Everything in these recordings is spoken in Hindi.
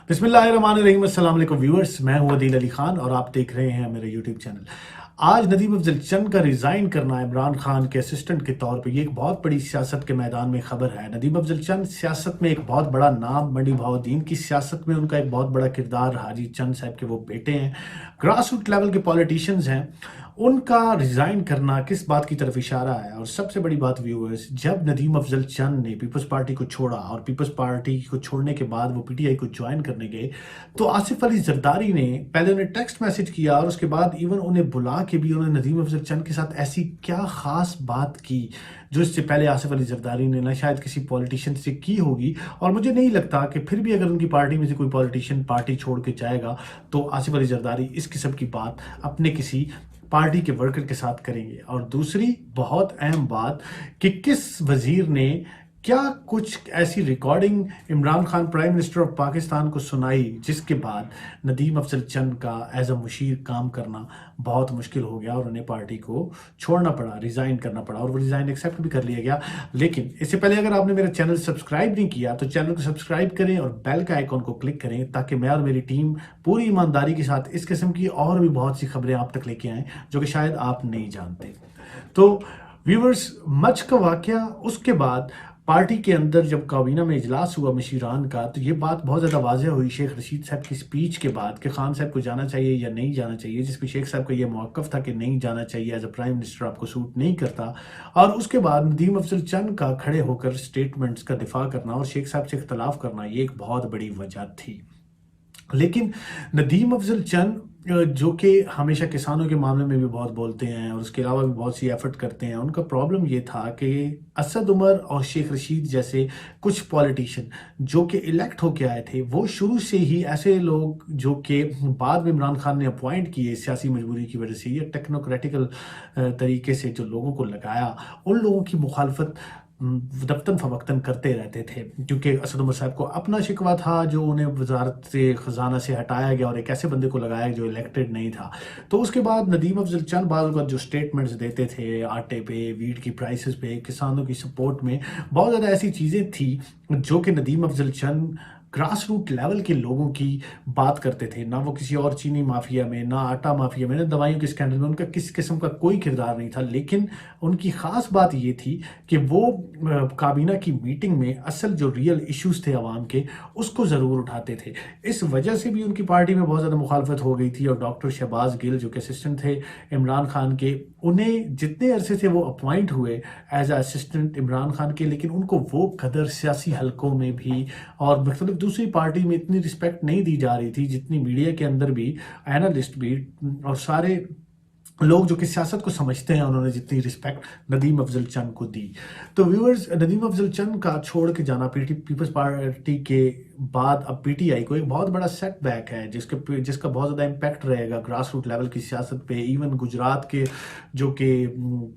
बिस्मिल्लाहिर्रहमानिर्रहीम। अस्सलाम वालेकुम व्यूअर्स, मैं हूं अदील अली खान और आप देख रहे हैं मेरा यूट्यूब चैनल। आज नदीम अफजल चंद का रिज़ाइन करना इमरान खान के असिस्टेंट के तौर पे ये एक बहुत बड़ी सियासत के मैदान में खबर है। नदीम अफजल चंद सियासत में एक बहुत बड़ा नाम, मंडी भाउद्दीन की सियासत में उनका एक बहुत बड़ा किरदार, हाजी चंद साहब के वो बेटे हैं, ग्रास रूट लेवल के पॉलिटिशियंस हैं। उनका रिज़ाइन करना किस बात की तरफ इशारा है? और सबसे बड़ी बात व्यूअर्स, जब नदीम अफजल चंद ने पीपल्स पार्टी को छोड़ा और पीपल्स पार्टी को छोड़ने के बाद वो पीटीआई को ज्वाइन करने गए, तो आसिफ अली जरदारी ने पहले उन्हें टेक्स्ट मैसेज किया और उसके बाद इवन उन्हें बुला के भी उन्होंने नदीम अफजल चंद के साथ ऐसी क्या खास बात की जो इससे पहले आसिफ अली जरदारी ने ना शायद किसी पॉलिटिशियन से की होगी। और मुझे नहीं लगता कि फिर भी अगर उनकी पार्टी में से कोई पॉलिटिशियन पार्टी छोड़ के जाएगा तो आसिफ अली जरदारी इस किस्म की बात अपने किसी पार्टी के वर्कर के साथ करेंगे। और दूसरी बहुत अहम बात कि किस वजीर ने क्या कुछ ऐसी recording Imran Khan prime minister of Pakistan को सुनाई जिसके बाद नदीम अफजल चंद का एज अ मुशीर काम करना बहुत मुश्किल हो गया और उन्हें पार्टी को छोड़ना पड़ा, रिज़ाइन करना पड़ा। और वो रिज़ाइन एक्सेप्ट भी कर लिया गया। लेकिन इससे पहले अगर आपने मेरा चैनल सब्सक्राइब नहीं किया तो चैनल को सब्सक्राइब करें और बेल का आइकॉन को क्लिक करें ताकि मैं और मेरी टीम पूरी ईमानदारी के साथ इस किस्म की और भी बहुत सी खबरें आप तक लेके आएँ जो कि शायद आप नहीं जानते। तो व्यूवर्स, मच का वाकया उसके बाद पार्टी के अंदर जब काबीना में इजलास हुआ मशीरान का, तो ये बात बहुत ज़्यादा वाज़ेह हुई शेख रशीद साहब की स्पीच के बाद कि खान साहब को जाना चाहिए या नहीं जाना चाहिए, जिसमें शेख साहब का ये मौक़िफ़ था कि नहीं जाना चाहिए, एज अ प्राइम मिनिस्टर आपको सूट नहीं करता। और उसके बाद नदीम अफजल चंद का खड़े होकर स्टेटमेंट्स का दिफा करना और शेख साहब से इख्तलाफ करना, ये एक बहुत बड़ी वजह थी। लेकिन नदीम अफजल चंद जो कि हमेशा किसानों के मामले में भी बहुत बोलते हैं और उसके अलावा भी बहुत सी एफर्ट करते हैं, उनका प्रॉब्लम ये था कि असद उमर और शेख रशीद जैसे कुछ पॉलिटिशियन जो कि इलेक्ट होके आए थे, वो शुरू से ही ऐसे लोग जो कि बाद में इमरान खान ने अपॉइंट किए सियासी मजबूरी की वजह से या टेक्नोक्रेटिकल तरीके से जो लोगों को लगाया, उन लोगों की मुखालफत दफ्तन फवक्तन करते रहते थे। क्योंकि असद उमर साहब को अपना शिकवा था जो उन्हें वजारत से ख़जाना से हटाया गया और एक ऐसे बंदे को लगाया जो इलेक्टेड नहीं था। तो उसके बाद नदीम अफजल चंद बाज़ वक़्त जो स्टेटमेंट्स देते थे आटे पे, वीट की प्राइसेस पे, किसानों की सपोर्ट में, बहुत ज़्यादा ऐसी चीज़ें थी जो कि नदीम अफजल चंद ग्रास रूट लेवल के लोगों की बात करते थे। ना वो किसी और चीनी माफिया में, ना आटा माफिया में, ना दवाइयों के स्कैंडल में उनका किसी किस्म का कोई किरदार नहीं था। लेकिन उनकी ख़ास बात ये थी कि वो काबीना की मीटिंग में असल जो रियल इश्यूज थे आवाम के, उसको ज़रूर उठाते थे। इस वजह से भी उनकी पार्टी में बहुत ज़्यादा मुखालफत हो गई थी और डॉक्टर शहबाज गिल जो कि असिस्टेंट थे इमरान खान के, उन्हें जितने अरसे से वो अपॉइंट हुए as a assistant Imran Khan के, लेकिन उनको वो कदर सियासी हलकों में भी और मतलब दूसरी पार्टी में इतनी रिस्पेक्ट नहीं दी जा रही थी जितनी मीडिया के अंदर भी, एनालिस्ट भी और सारे लोग जो कि सियासत को समझते हैं, उन्होंने जितनी रिस्पेक्ट नदीम अफजल चंद को दी। तो व्यूअर्स, नदीम अफजल चंद का छोड़ के जाना पीपल्स पार्टी के बाद अब पीटीआई को एक बहुत बड़ा सेटबैक है जिसका बहुत ज़्यादा इम्पैक्ट रहेगा ग्रास रूट लेवल की सियासत पे। इवन गुजरात के जो कि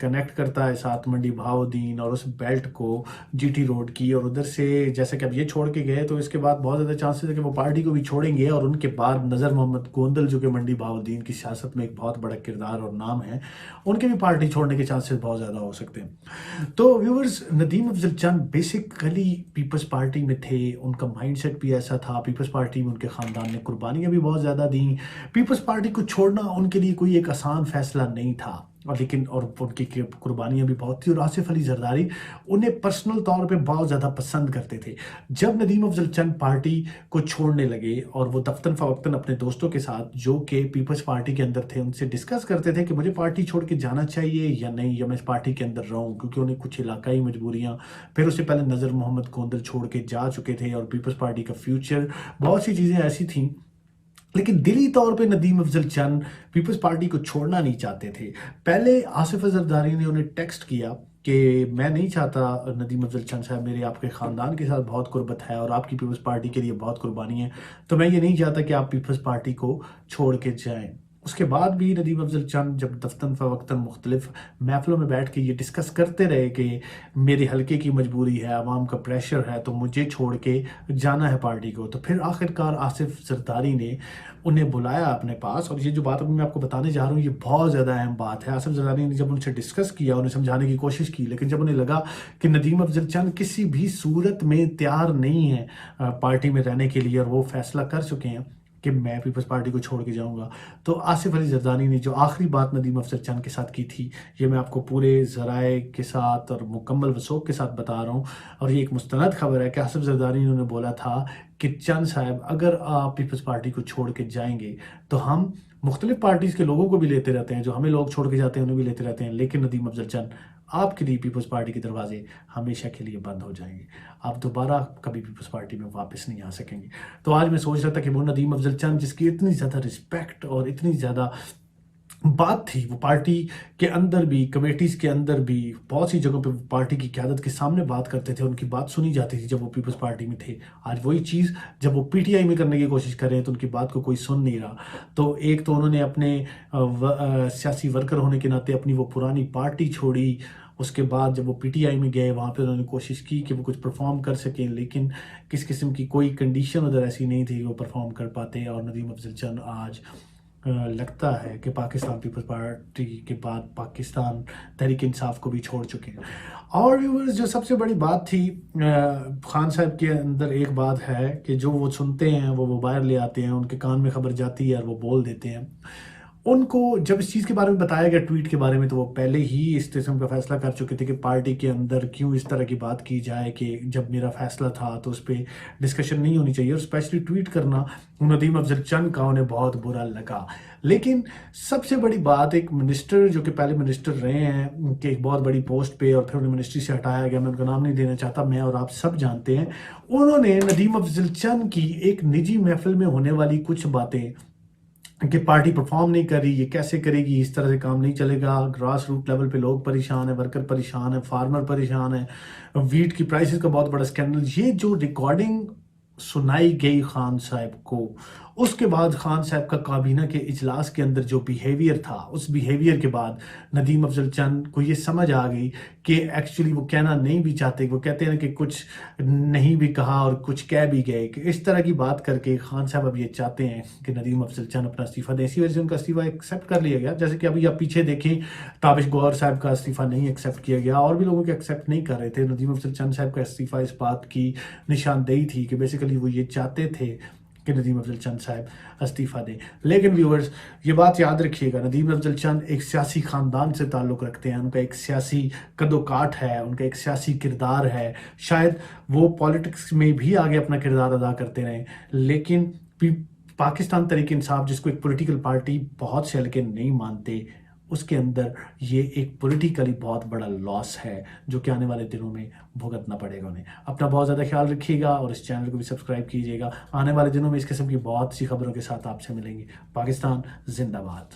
कनेक्ट करता है साथ मंडी भाउद्दीन और उस बेल्ट को जीटी रोड की, और उधर से जैसे कि अब ये छोड़ के गए तो इसके बाद बहुत ज़्यादा चांसेस है कि वो पार्टी को भी छोड़ेंगे और उनके बाद नज़र मोहम्मद गोंदल जो कि मंडी भाउद्दीन की सियासत में एक बहुत बड़ा किरदार और नाम है, उनके भी पार्टी छोड़ने के चांसेस बहुत ज़्यादा हो सकते हैं। तो व्यूअर्स, नदीम अफजल चंद बेसिकली पीपल्स पार्टी में थे, उनका माइंडसेट भी ऐसा था। पीपल्स पार्टी में उनके ख़ानदान ने कुर्बानियाँ भी बहुत ज़्यादा दी। पीपल्स पार्टी को छोड़ना उनके लिए कोई एक आसान फैसला नहीं था, और लेकिन और उनकी कुर्बानियाँ भी बहुत थी। और आसिफ अली जरदारी उन्हें पर्सनल तौर पे बहुत ज़्यादा पसंद करते थे। जब नदीम अफजल चंद पार्टी को छोड़ने लगे और वो दफ्तन फवक्तन अपने दोस्तों के साथ जो कि पीपल्स पार्टी के अंदर थे उनसे डिस्कस करते थे कि मुझे पार्टी छोड़ के जाना चाहिए या नहीं, या मैं इस पार्टी के अंदर रहूं, क्योंकि उन्हें कुछ इलाकाई मजबूरियाँ, फिर उससे पहले नज़र मोहम्मद गोंदल छोड़ के जा चुके थे और पीपल्स पार्टी का फ्यूचर, बहुत सी चीज़ें ऐसी थीं। लेकिन दिली तौर पे नदीम अफजल चंद पीपल्स पार्टी को छोड़ना नहीं चाहते थे। पहले आसिफ जरदारी ने उन्हें टेक्स्ट किया कि मैं नहीं चाहता नदीम अफजल चंद साहब, मेरे आपके ख़ानदान के साथ बहुत कुर्बत है और आपकी पीपल्स पार्टी के लिए बहुत कुर्बानी है, तो मैं ये नहीं चाहता कि आप पीपल्स पार्टी को छोड़ के जाएं। उसके बाद भी नदीम अफजल चंद जब दफ्तन फ़वक्तन मुख्तलिफ महफ़िलों में बैठ के ये डिस्कस करते रहे कि मेरे हलके की मजबूरी है, आवाम का प्रेशर है, तो मुझे छोड़ के जाना है पार्टी को। तो फिर आखिरकार आसिफ जरदारी ने उन्हें बुलाया अपने पास, और ये जो बात अभी मैं आपको बताने जा रहा हूँ ये बहुत ज़्यादा अहम बात है। आसिफ जरदारी ने जब उनसे डिस्कस किया, उन्हें समझाने की कोशिश की, लेकिन जब उन्हें लगा कि नदीम अफजल चंद किसी भी सूरत में तैयार नहीं है पार्टी में रहने के लिए, और वो फैसला कर चुके हैं कि मैं पीपल्स पार्टी को छोड़ के जाऊंगा, तो आसिफ अली जरदारी ने जो आखिरी बात नदीम अफजल चंद के साथ की थी, ये मैं आपको पूरे ज़राए के साथ और मुकम्मल वसूख के साथ बता रहा हूँ, और ये एक मुस्तनद खबर है कि आसिफ जरदारी ने उन्हें बोला था कि चंद साहब, अगर आप पीपल्स पार्टी को छोड़ के जाएंगे तो हम मुख्तलिफ पार्टीज़ के लोगों को भी लेते रहते हैं, जो हमें लोग छोड़ के जाते हैं उन्हें भी लेते रहते हैं, लेकिन नदीम अफजल चंद, आपके लिए पीपल्स पार्टी के दरवाजे हमेशा के लिए बंद हो जाएंगे, आप दोबारा कभी पीपल्स पार्टी में वापस नहीं आ सकेंगे। तो आज मैं सोच रहा था कि वो नदीम अफजल चंद, जिसकी इतनी ज़्यादा रिस्पेक्ट और इतनी ज़्यादा बात थी, वो पार्टी के अंदर भी, कमेटीज़ के अंदर भी, बहुत सी जगहों पे पार्टी की क़यादत के सामने बात करते थे, उनकी बात सुनी जाती थी जब वो पीपल्स पार्टी में थे। आज वही चीज़ जब वो पीटीआई में करने की कोशिश कर रहे हैं तो उनकी बात को कोई सुन नहीं रहा। तो एक तो उन्होंने अपने सियासी वर्कर होने के नाते अपनी वो पुरानी पार्टी छोड़ी, उसके बाद जब वो पीटीआई में गए वहाँ पे उन्होंने कोशिश की कि वो कुछ परफॉर्म कर सकें, लेकिन किस किस्म की कोई कंडीशन उधर ऐसी नहीं थी कि वो परफॉर्म कर पाते। और नदीम अफजल चंद आज लगता है कि पाकिस्तान पीपल्स पार्टी के बाद पाकिस्तान तहरीक इंसाफ को भी छोड़ चुके हैं। और व्यूअर्स, जो सबसे बड़ी बात थी, खान साहब के अंदर एक बात है कि जो वो सुनते हैं वो बाहर ले आते हैं, उनके कान में खबर जाती है और वो बोल देते हैं। उनको जब इस चीज़ के बारे में बताया गया, ट्वीट के बारे में, तो वो पहले ही इस किस्म का फैसला कर चुके थे कि पार्टी के अंदर क्यों इस तरह की बात की जाए कि जब मेरा फैसला था तो उस पर डिस्कशन नहीं होनी चाहिए। और स्पेशली ट्वीट करना नदीम अफजल चंद का उन्हें बहुत बुरा लगा। लेकिन सबसे बड़ी बात, एक मिनिस्टर जो कि पहले मिनिस्टर रहे हैं उनके एक बहुत बड़ी पोस्ट पे, और फिर उन्हें मिनिस्ट्री से हटाया गया, मैं उनका नाम नहीं देना चाहता, मैं और आप सब जानते हैं, उन्होंने नदीम अफजल चंद की एक निजी महफिल में होने वाली कुछ बातें कि पार्टी परफॉर्म नहीं कर रही, ये कैसे करेगी, इस तरह से काम नहीं चलेगा, ग्रास रूट लेवल पे लोग परेशान है, वर्कर परेशान है, फार्मर परेशान है, वीट की प्राइसेस का बहुत बड़ा स्कैंडल, ये जो रिकॉर्डिंग सुनाई गई खान साहब को, उसके बाद खान साहब का काबीना के इजलास के अंदर जो बिहेवियर था, उस बिहेवियर के बाद नदीम अफजल चंद को ये समझ आ गई कि एक्चुअली वो कहना नहीं भी चाहते, वो कहते हैं कि कुछ नहीं भी कहा और कुछ कह भी गए, कि इस तरह की बात करके खान साहब अब ये चाहते हैं कि नदीम अफजल चंद अपना इस्तीफ़ा दें। इसी वजह से उनका इस्तीफ़ा एक्सेप्ट कर लिया गया। जैसे कि अभी आप पीछे देखें, ताबिश गौहर साहब का इस्तीफ़ा नहीं एक्सेप्ट किया गया, और भी लोगों के एक्सेप्ट नहीं कर रहे थे। नदीम अफजल चंद साहब का इस्तीफ़ा इस बात की निशानदेही थी कि बेसिकली वो ये चाहते थे कि नदीम अफजल चंद साहब इस्तीफ़ा दें। लेकिन व्यूअर्स, ये बात याद रखिएगा, नदीम अफजल चंद एक सियासी ख़ानदान से ताल्लुक़ रखते हैं, उनका एक सियासी कदोकाठ है, उनका एक सियासी किरदार है। शायद वो पॉलिटिक्स में भी आगे अपना किरदार अदा करते रहें, लेकिन पाकिस्तान तहरीक इंसाफ, जिसको एक पॉलिटिकल पार्टी बहुत से हल्के नहीं मानते, उसके अंदर ये एक पॉलिटिकली बहुत बड़ा लॉस है जो कि आने वाले दिनों में भुगतना पड़ेगा उन्हें। अपना बहुत ज़्यादा ख्याल रखिएगा और इस चैनल को भी सब्सक्राइब कीजिएगा। आने वाले दिनों में इस किस्म की बहुत सी खबरों के साथ आपसे मिलेंगे। पाकिस्तान जिंदाबाद।